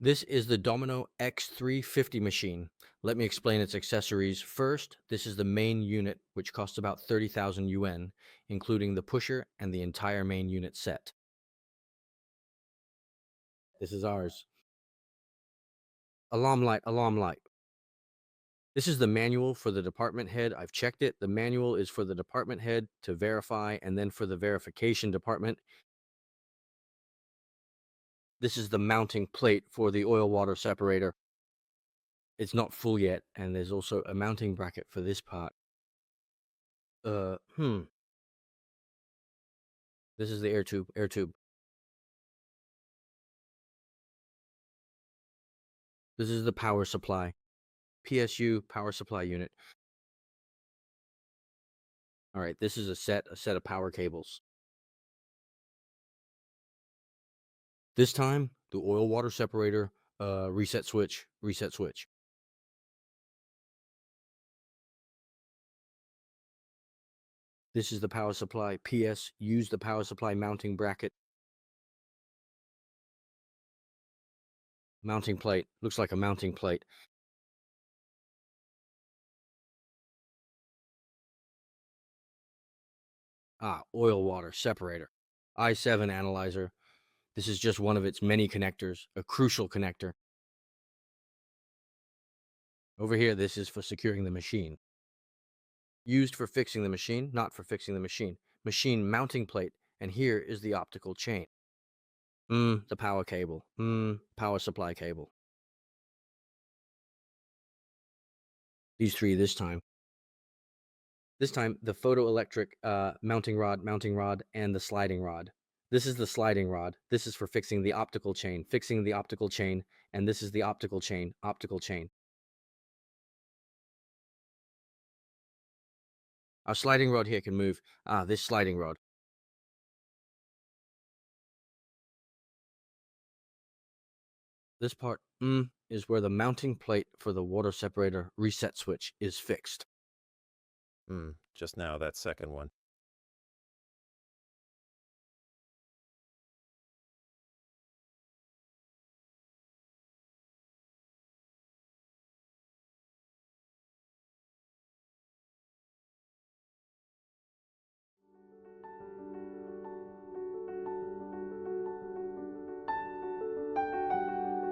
This is the Domino MX350 machine. Let me explain its accessories. First, this is the main unit, which costs about 30,000 yuan, including the pusher and the entire main unit set. This is ours. Alarm light, alarm light. This is the manual for the department head. I've checked it. The manual is for the department head to verify, and then for the verification department. This is the mounting plate for the oil water separator. It's not full yet, and there's also a mounting bracket for this part. Uh, hmm. This is the air tube, air tube. This is the power supply, PSU power supply unit. All right, this is a set of power cables. This time, the oil water separator, reset switch, reset switch. This is the power supply, PS, use the power supply mounting bracket. Mounting plate, looks like a mounting plate. Ah, oil water separator. I7 analyzer. This is just one of its many connectors, a crucial connector. Over here, this is for securing the machine. Used for fixing the machine, not for fixing the machine. Machine mounting plate, and here is the optical chain. The power cable. Power supply cable. These three this time. This time, the photoelectric mounting rod, and the sliding rod. This is the sliding rod. This is for fixing the optical chain, and this is the optical chain, optical chain. Our sliding rod here can move. This sliding rod. This part, is where the mounting plate for the water separator reset switch is fixed. Just now, that second one.